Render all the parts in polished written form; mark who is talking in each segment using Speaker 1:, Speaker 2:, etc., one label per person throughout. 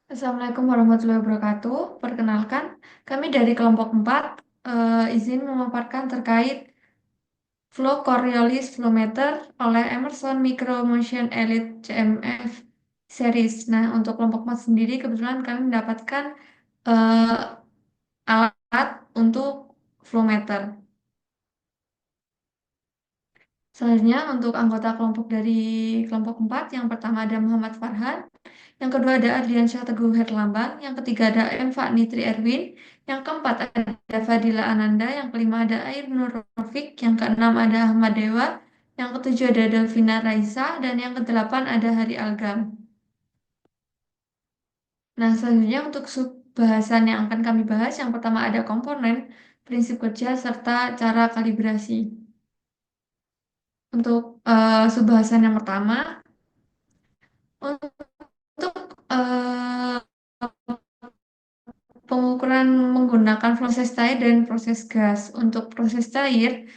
Speaker 1: Assalamualaikum warahmatullahi wabarakatuh. Perkenalkan, kami dari kelompok 4 izin memaparkan terkait Flow Coriolis Flowmeter oleh Emerson Micro Motion Elite CMF Series. Nah, untuk kelompok 4 sendiri kebetulan kami mendapatkan eh, alat untuk flowmeter. Selanjutnya untuk anggota kelompok dari kelompok 4, yang pertama ada Muhammad Farhan, yang kedua ada Ardiansyah Teguh Herlambang, yang ketiga ada M. Nitri Erwin, yang keempat ada Fadila Ananda, yang kelima ada Air Nur Rafiq, yang keenam ada Ahmad Dewa, yang ketujuh ada Delvina Raisa, dan yang kedelapan ada Hari Algam. Nah, selanjutnya untuk sub bahasan yang akan kami bahas, yang pertama ada komponen, prinsip kerja, serta cara kalibrasi. Untuk subbahasan yang pertama, untuk pengukuran menggunakan proses cair dan proses gas. Untuk proses cair,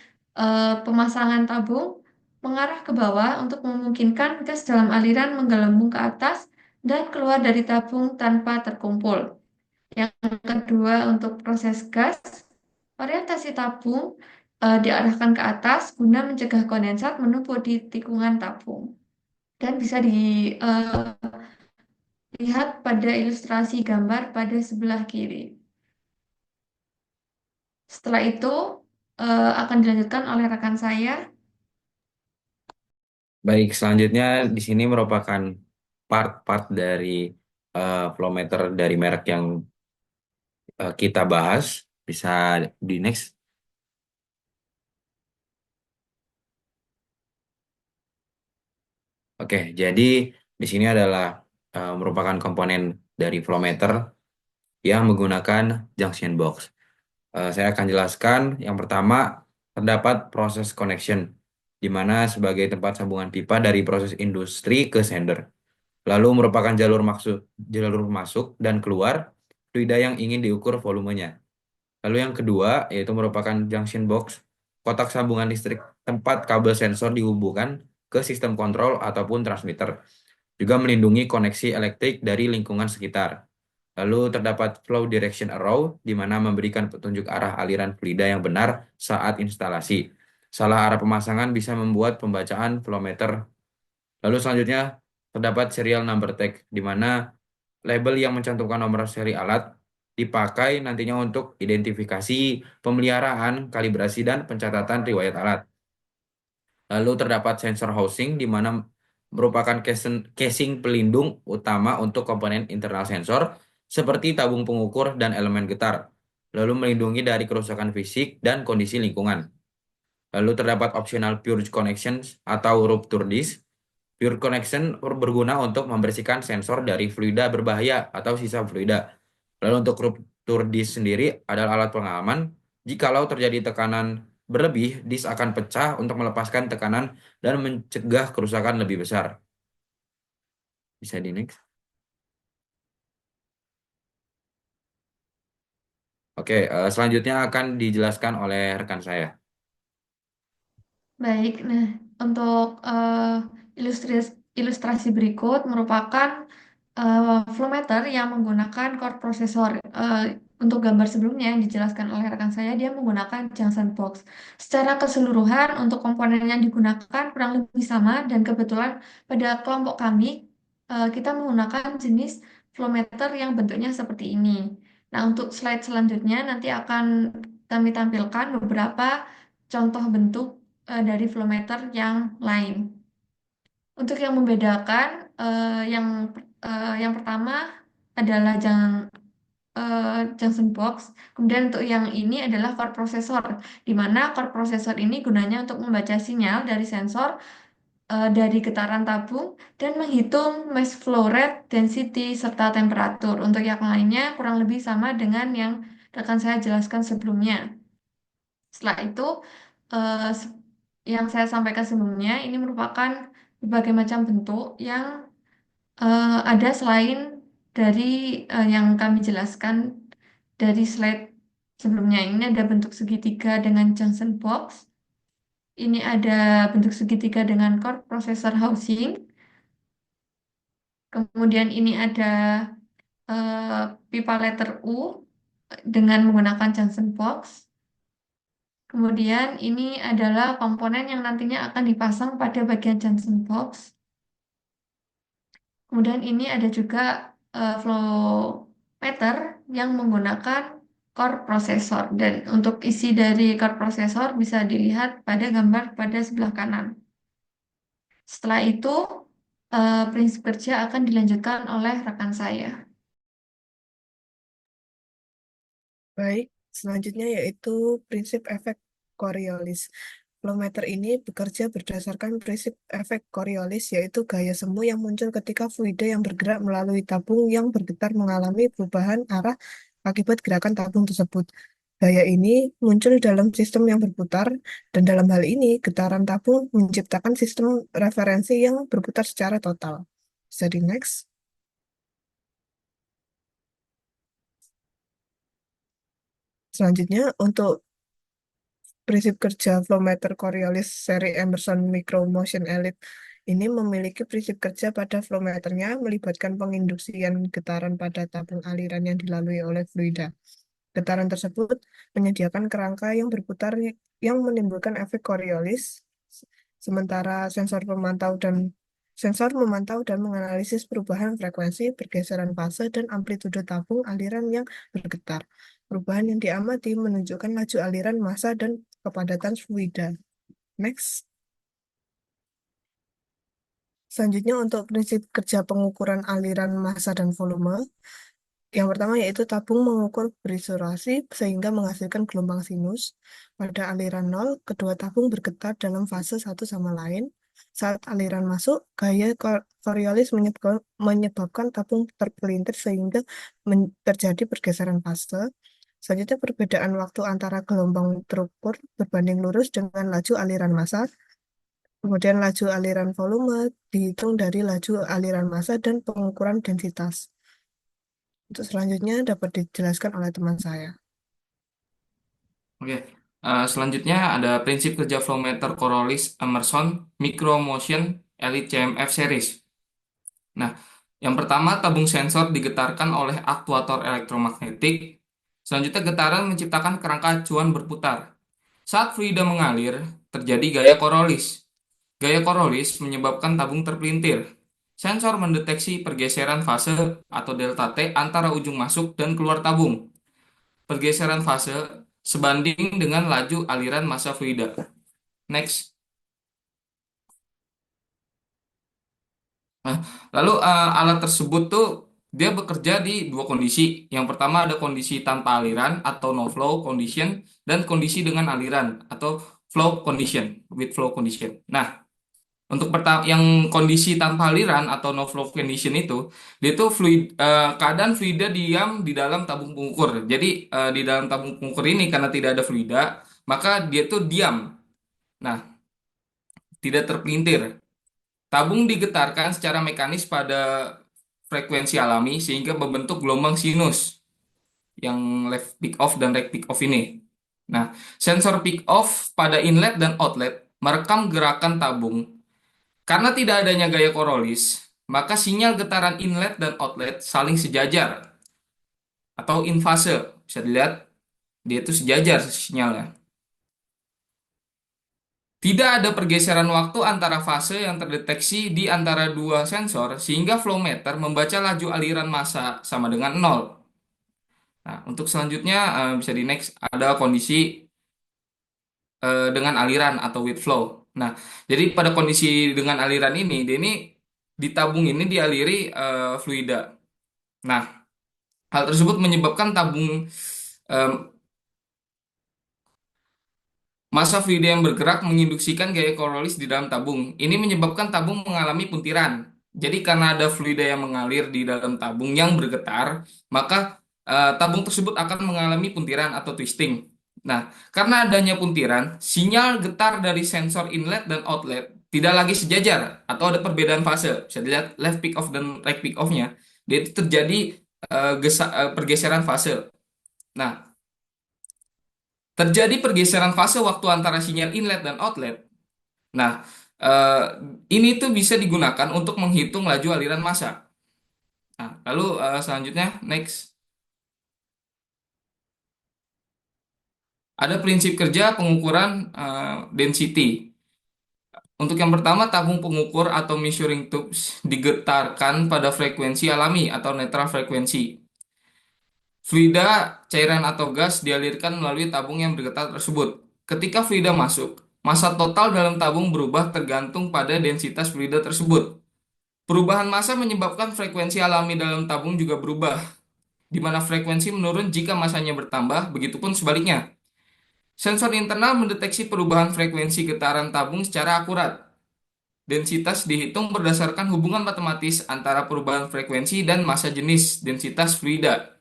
Speaker 1: pemasangan tabung mengarah ke bawah untuk memungkinkan gas dalam aliran menggelembung ke atas dan keluar dari tabung tanpa terkumpul. Yang kedua, untuk proses gas, orientasi tabung diarahkan ke atas guna mencegah kondensat menumpuk di tikungan tabung. Dan bisa dilihat pada ilustrasi gambar pada sebelah kiri. Setelah itu akan dilanjutkan oleh rekan saya.
Speaker 2: Baik, selanjutnya di sini merupakan part-part dari flowmeter dari merek yang kita bahas. Bisa di next. Oke, jadi di sini adalah merupakan komponen dari flowmeter yang menggunakan junction box. Saya akan jelaskan. Yang pertama, terdapat proses connection, di mana sebagai tempat sambungan pipa dari proses industri ke sender. Lalu merupakan jalur masuk dan keluar fluida yang ingin diukur volumenya. Lalu yang kedua yaitu merupakan junction box, kotak sambungan listrik tempat kabel sensor dihubungkan ke sistem kontrol ataupun transmitter. Juga melindungi koneksi elektrik dari lingkungan sekitar. Lalu terdapat flow direction arrow di mana memberikan petunjuk arah aliran fluida yang benar saat instalasi. Salah arah pemasangan bisa membuat pembacaan flowmeter. Lalu selanjutnya terdapat serial number tag di mana label yang mencantumkan nomor seri alat dipakai nantinya untuk identifikasi pemeliharaan, kalibrasi, dan pencatatan riwayat alat. Lalu terdapat sensor housing di mana merupakan casing pelindung utama untuk komponen internal sensor seperti tabung pengukur dan elemen getar. Lalu melindungi dari kerusakan fisik dan kondisi lingkungan. Lalu terdapat optional purge connections atau rupture disk. Pure connection berguna untuk membersihkan sensor dari fluida berbahaya atau sisa fluida. Lalu untuk rupture disk sendiri adalah alat pengaman. Jikalau terjadi tekanan berlebih, disk akan pecah untuk melepaskan tekanan dan mencegah kerusakan lebih besar. Bisa di next. Oke, selanjutnya akan dijelaskan oleh rekan saya.
Speaker 1: Baik, nah untuk ilustrasi berikut merupakan flowmeter yang menggunakan core processor. Untuk gambar sebelumnya yang dijelaskan oleh rekan saya, dia menggunakan junction box. Secara keseluruhan untuk komponen yang digunakan kurang lebih sama dan kebetulan pada kelompok kami kita menggunakan jenis flowmeter yang bentuknya seperti ini. Nah, untuk slide selanjutnya nanti akan kami tampilkan beberapa contoh bentuk dari flowmeter yang lain. Untuk yang membedakan, yang pertama adalah junction box. Kemudian untuk yang ini adalah core processor, di mana core processor ini gunanya untuk membaca sinyal dari sensor dari getaran tabung dan menghitung mass flow rate, density, serta temperatur. Untuk yang lainnya kurang lebih sama dengan yang rekan saya jelaskan sebelumnya. Setelah itu, eh, se- yang saya sampaikan sebelumnya, ini merupakan berbagai macam bentuk yang ada selain dari yang kami jelaskan dari slide sebelumnya. Ini ada bentuk segitiga dengan junction box. Ini ada bentuk segitiga dengan core processor housing. Kemudian ini ada pipa letter U dengan menggunakan Johnson box. Kemudian ini adalah komponen yang nantinya akan dipasang pada bagian Johnson box. Kemudian ini ada juga flow meter yang menggunakan core processor. Dan untuk isi dari core processor bisa dilihat pada gambar pada sebelah kanan. Setelah itu, prinsip kerja akan dilanjutkan oleh rekan saya.
Speaker 3: Baik, selanjutnya yaitu prinsip efek Coriolis. Flowmeter ini bekerja berdasarkan prinsip efek Coriolis, yaitu gaya semu yang muncul ketika fluida yang bergerak melalui tabung yang bergetar mengalami perubahan arah akibat gerakan tabung tersebut. Gaya ini muncul dalam sistem yang berputar, dan dalam hal ini getaran tabung menciptakan sistem referensi yang berputar secara total. Jadi next. Selanjutnya, untuk prinsip kerja flowmeter Coriolis seri Emerson Micro Motion Elite ini memiliki prinsip kerja pada flowmeternya melibatkan penginduksian getaran pada tabung aliran yang dilalui oleh fluida. Getaran tersebut menyediakan kerangka yang berputar yang menimbulkan efek Coriolis, sementara sensor memantau dan menganalisis perubahan frekuensi, pergeseran fase, dan amplitude tabung aliran yang bergetar. Perubahan yang diamati menunjukkan laju aliran massa dan kepadatan fluida. Next. Selanjutnya untuk prinsip kerja pengukuran aliran massa dan volume. Yang pertama yaitu tabung mengukur berisolasi sehingga menghasilkan gelombang sinus. Pada aliran nol, kedua tabung bergetar dalam fase satu sama lain. Saat aliran masuk, gaya Coriolis menyebabkan tabung terpelintir sehingga terjadi pergeseran fase. Selanjutnya perbedaan waktu antara gelombang terukur berbanding lurus dengan laju aliran massa. Kemudian laju aliran volume dihitung dari laju aliran massa dan pengukuran densitas. Untuk selanjutnya dapat dijelaskan oleh teman saya.
Speaker 4: Oke. Selanjutnya ada prinsip kerja flowmeter Coriolis Emerson Micro Motion Elite CMF Series. Nah, yang pertama tabung sensor digetarkan oleh aktuator elektromagnetik. Selanjutnya getaran menciptakan kerangka acuan berputar. Saat fluida mengalir, terjadi gaya Coriolis. Gaya Coriolis menyebabkan tabung terpelintir. Sensor mendeteksi pergeseran fase atau delta T antara ujung masuk dan keluar tabung. Pergeseran fase sebanding dengan laju aliran massa fluida. Next. Nah, lalu alat tersebut tuh dia bekerja di dua kondisi. Yang pertama ada kondisi tanpa aliran atau no flow condition dan kondisi dengan aliran atau flow condition, with flow condition. Nah, untuk yang kondisi tanpa aliran atau no flow condition itu, dia tuh keadaan fluida diam di dalam tabung pengukur. Jadi di dalam tabung pengukur ini karena tidak ada fluida, maka dia tuh diam. Nah, tidak terpelintir. Tabung digetarkan secara mekanis pada frekuensi alami sehingga membentuk gelombang sinus yang left peak off dan right peak off ini. Nah, sensor peak off pada inlet dan outlet merekam gerakan tabung. Karena tidak adanya gaya Coriolis, maka sinyal getaran inlet dan outlet saling sejajar atau in fase. Bisa dilihat dia itu sejajar sinyalnya. Tidak ada pergeseran waktu antara fase yang terdeteksi di antara dua sensor sehingga flow meter membaca laju aliran massa sama dengan 0. Nah, untuk selanjutnya bisa di next ada kondisi dengan aliran atau with flow. Nah, jadi pada kondisi dengan aliran ini, dia ini di tabung ini dialiri fluida. Nah, hal tersebut menyebabkan tabung em, massa fluida yang bergerak menginduksikan gaya Coriolis di dalam tabung. Ini menyebabkan tabung mengalami puntiran. Jadi karena ada fluida yang mengalir di dalam tabung yang bergetar, maka tabung tersebut akan mengalami puntiran atau twisting. Nah, karena adanya puntiran, sinyal getar dari sensor inlet dan outlet tidak lagi sejajar atau ada perbedaan fase. Bisa dilihat left peak off dan right peak off-nya. Dia itu terjadi pergeseran fase. Nah, terjadi pergeseran fase waktu antara sinyal inlet dan outlet. Nah, ini tuh bisa digunakan untuk menghitung laju aliran massa. Nah, lalu selanjutnya next ada prinsip kerja pengukuran density. Untuk yang pertama, tabung pengukur atau measuring tubes digetarkan pada frekuensi alami atau netral frekuensi. Fluida, cairan atau gas dialirkan melalui tabung yang bergetar tersebut. Ketika fluida masuk, massa total dalam tabung berubah tergantung pada densitas fluida tersebut. Perubahan massa menyebabkan frekuensi alami dalam tabung juga berubah, di mana frekuensi menurun jika massanya bertambah, begitupun sebaliknya. Sensor internal mendeteksi perubahan frekuensi getaran tabung secara akurat. Densitas dihitung berdasarkan hubungan matematis antara perubahan frekuensi dan massa jenis densitas fluida.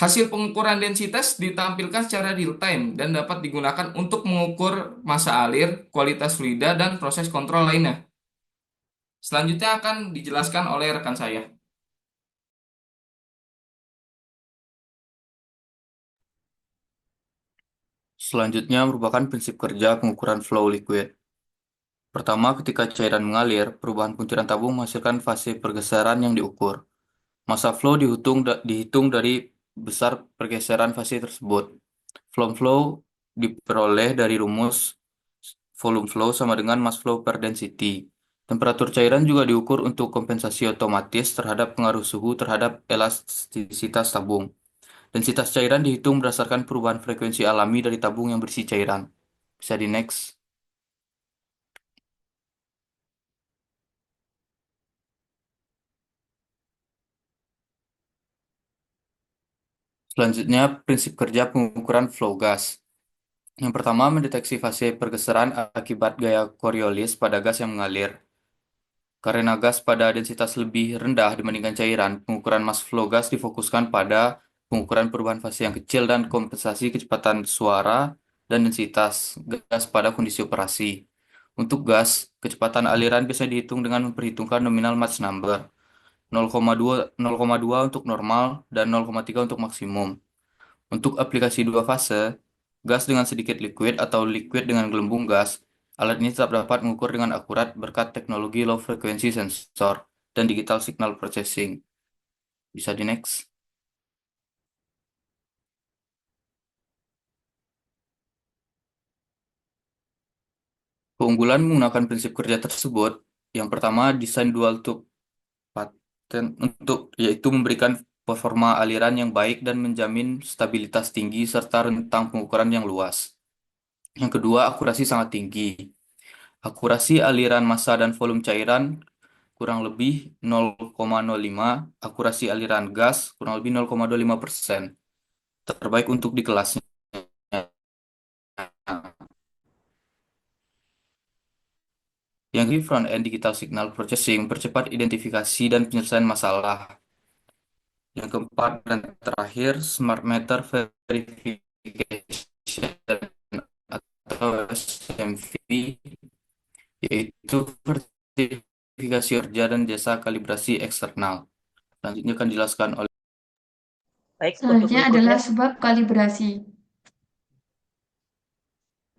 Speaker 4: Hasil pengukuran densitas ditampilkan secara real time dan dapat digunakan untuk mengukur massa alir, kualitas fluida, dan proses kontrol lainnya. Selanjutnya akan dijelaskan oleh rekan saya.
Speaker 5: Selanjutnya merupakan prinsip kerja pengukuran flow liquid. Pertama, ketika cairan mengalir, perubahan puncuran tabung menghasilkan fase pergeseran yang diukur. Massa flow dihitung dari besar pergeseran fase tersebut. Volume flow diperoleh dari rumus volume flow sama dengan mass flow per density. Temperatur cairan juga diukur untuk kompensasi otomatis terhadap pengaruh suhu terhadap elastisitas tabung. Densitas cairan dihitung berdasarkan perubahan frekuensi alami dari tabung yang berisi cairan. Bisa di next. Selanjutnya, prinsip kerja pengukuran flow gas. Yang pertama, mendeteksi fase pergeseran akibat gaya Coriolis pada gas yang mengalir. Karena gas pada densitas lebih rendah dibandingkan cairan, pengukuran mass flow gas difokuskan pada pengukuran perubahan fase yang kecil dan kompensasi kecepatan suara dan densitas gas pada kondisi operasi. Untuk gas, kecepatan aliran bisa dihitung dengan memperhitungkan nominal Mach number 0,2 untuk normal dan 0,3 untuk maksimum. Untuk aplikasi dua fase, gas dengan sedikit liquid atau liquid dengan gelembung gas, alat ini tetap dapat mengukur dengan akurat berkat teknologi low frequency sensor dan digital signal processing. Bisa di next. Keunggulan menggunakan prinsip kerja tersebut, yang pertama desain dual tube pattern yaitu memberikan performa aliran yang baik dan menjamin stabilitas tinggi serta rentang pengukuran yang luas. Yang kedua, akurasi sangat tinggi. Akurasi aliran massa dan volume cairan kurang lebih 0,05, akurasi aliran gas kurang lebih 0,25%. Terbaik untuk di kelasnya. Yang ketiga, front-end digital signal processing percepat identifikasi dan penyelesaian masalah. Yang keempat dan terakhir, smart meter verification atau SMV, yaitu sertifikasi kerja dan jasa kalibrasi eksternal. Selanjutnya akan dijelaskan oleh
Speaker 6: Baik, untuk
Speaker 1: Selanjutnya adalah
Speaker 6: berikutnya,
Speaker 1: sebab kalibrasi.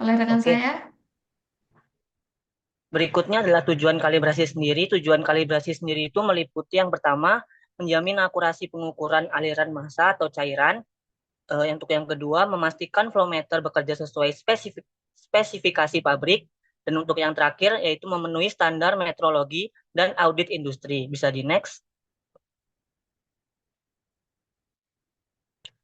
Speaker 1: Oleh rekan
Speaker 6: oke.
Speaker 1: saya,
Speaker 6: Berikutnya adalah tujuan kalibrasi sendiri. Tujuan kalibrasi sendiri itu meliputi yang pertama, menjamin akurasi pengukuran aliran massa atau cairan. Untuk yang kedua, memastikan flow meter bekerja sesuai spesifikasi pabrik. Dan untuk yang terakhir, yaitu memenuhi standar metrologi dan audit industri. Bisa di next.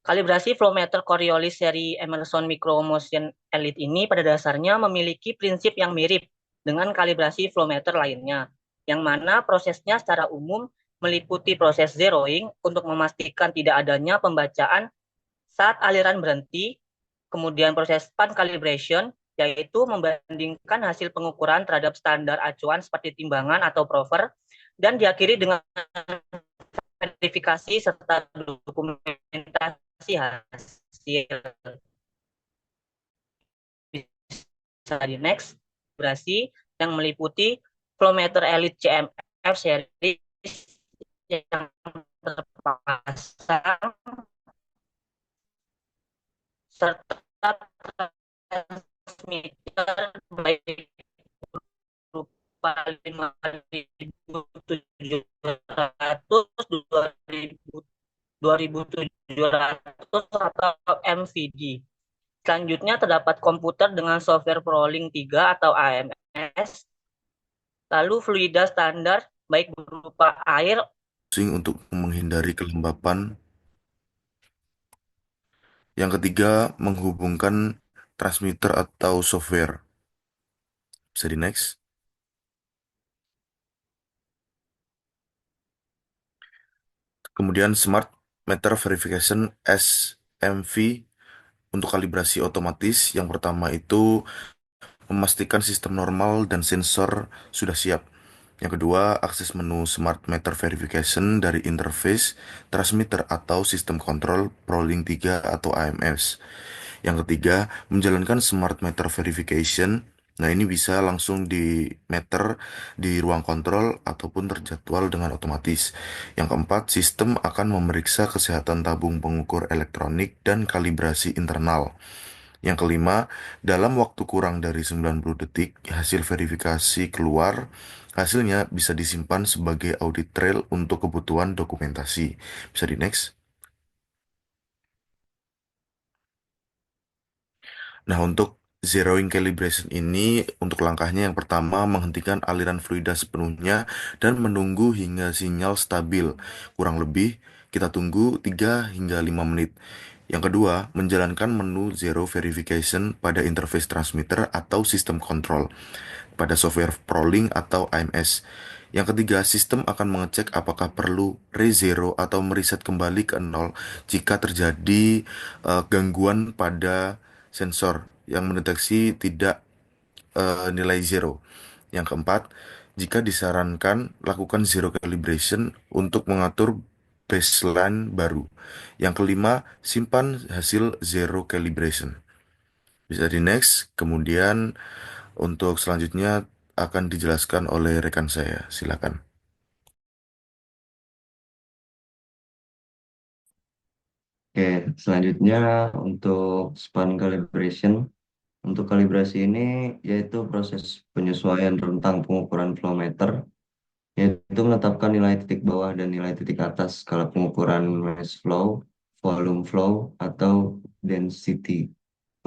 Speaker 6: Kalibrasi flow meter Coriolis seri Emerson Micro Motion Elite ini pada dasarnya memiliki prinsip yang mirip dengan kalibrasi flow meter lainnya, yang mana prosesnya secara umum meliputi proses zeroing untuk memastikan tidak adanya pembacaan saat aliran berhenti, kemudian proses span calibration, yaitu membandingkan hasil pengukuran terhadap standar acuan seperti timbangan atau prover, dan diakhiri dengan verifikasi serta dokumentasi hasil. Bisa di next. Kalibrasi yang meliputi flowmeter Elite CMF series yang terpasang serta transmitter baik berupa 5070 2700 atau MVD. Selanjutnya terdapat komputer dengan software Prolink 3 atau AMS, lalu fluida standar baik berupa air
Speaker 7: untuk menghindari kelembapan. Yang ketiga, menghubungkan transmitter atau software. Bisa di next. Kemudian Smart Meter Verification SMV untuk kalibrasi otomatis. Yang pertama itu memastikan sistem normal dan sensor sudah siap. Yang kedua, akses menu Smart Meter Verification dari interface transmitter atau sistem kontrol ProLink 3 atau AMS. Yang ketiga, menjalankan Smart Meter Verification. Nah, ini bisa langsung di meter di ruang kontrol ataupun terjadwal dengan otomatis. Yang keempat, sistem akan memeriksa kesehatan tabung pengukur elektronik dan kalibrasi internal. Yang kelima, dalam waktu kurang dari 90 detik, hasil verifikasi keluar. Hasilnya bisa disimpan sebagai audit trail untuk kebutuhan dokumentasi. Bisa di next. Nah, untuk zeroing calibration ini, untuk langkahnya yang pertama, menghentikan aliran fluida sepenuhnya dan menunggu hingga sinyal stabil. Kurang lebih, kita tunggu 3 hingga 5 menit. Yang kedua, menjalankan menu zero verification pada interface transmitter atau sistem kontrol pada software ProLink atau AMS. Yang ketiga, sistem akan mengecek apakah perlu re-zero atau mereset kembali ke nol jika terjadi gangguan pada sensor yang mendeteksi tidak nilai zero. Yang keempat, jika disarankan, lakukan zero calibration untuk mengatur baseline baru. Yang kelima, simpan hasil zero calibration. Bisa di next. Kemudian untuk selanjutnya akan dijelaskan oleh rekan saya. Silakan.
Speaker 8: Oke, selanjutnya untuk span calibration. Untuk kalibrasi ini yaitu proses penyesuaian rentang pengukuran flow meter, yaitu menetapkan nilai titik bawah dan nilai titik atas skala pengukuran mass flow, volume flow, atau density.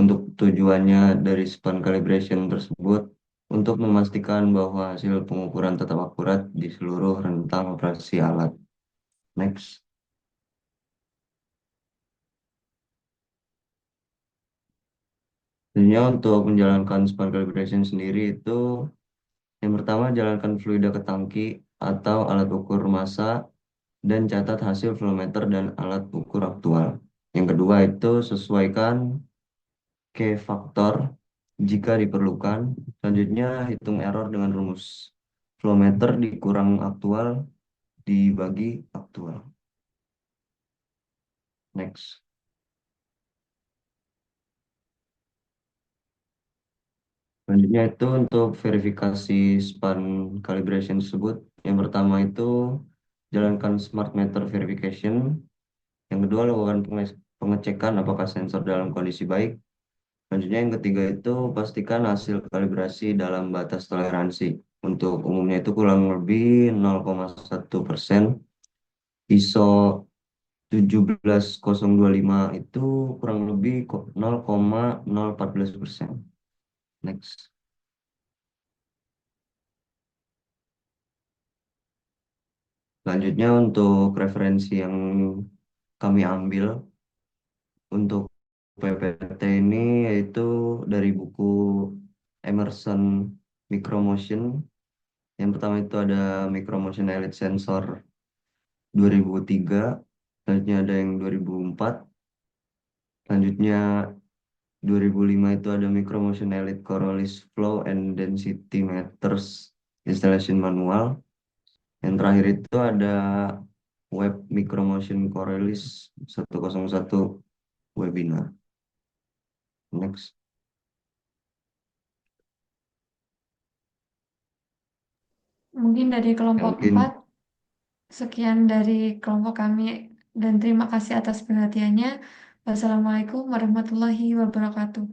Speaker 8: Untuk tujuannya dari span calibration tersebut untuk memastikan bahwa hasil pengukuran tetap akurat di seluruh rentang operasi alat. Next. Sebenarnya untuk menjalankan span calibration sendiri itu yang pertama jalankan fluida ke tangki atau alat ukur massa dan catat hasil flow meter dan alat ukur aktual. Yang kedua itu sesuaikan K faktor jika diperlukan. Selanjutnya hitung error dengan rumus flow meter dikurang aktual dibagi aktual. Next. Selanjutnya itu untuk verifikasi span calibration tersebut. Yang pertama itu jalankan smart meter verification. Yang kedua lakukan pengecekan apakah sensor dalam kondisi baik. Selanjutnya yang ketiga itu pastikan hasil kalibrasi dalam batas toleransi. Untuk umumnya itu kurang lebih 0,1%. ISO 17025 itu kurang lebih 0,014%. Next. Selanjutnya untuk referensi yang kami ambil untuk PPT ini yaitu dari buku Emerson Micromotion. Yang pertama itu ada Micromotion Elite Sensor 2003, selanjutnya ada yang 2004, selanjutnya 2005 itu ada Micromotion Elite Coriolis Flow and Density Meters Installation Manual. Yang terakhir itu ada Web Micromotion Coriolis 101 webinar. Next.
Speaker 1: Mungkin dari kelompok
Speaker 8: Mungkin
Speaker 1: 4, sekian dari kelompok kami dan terima kasih atas perhatiannya. Wassalamualaikum warahmatullahi wabarakatuh.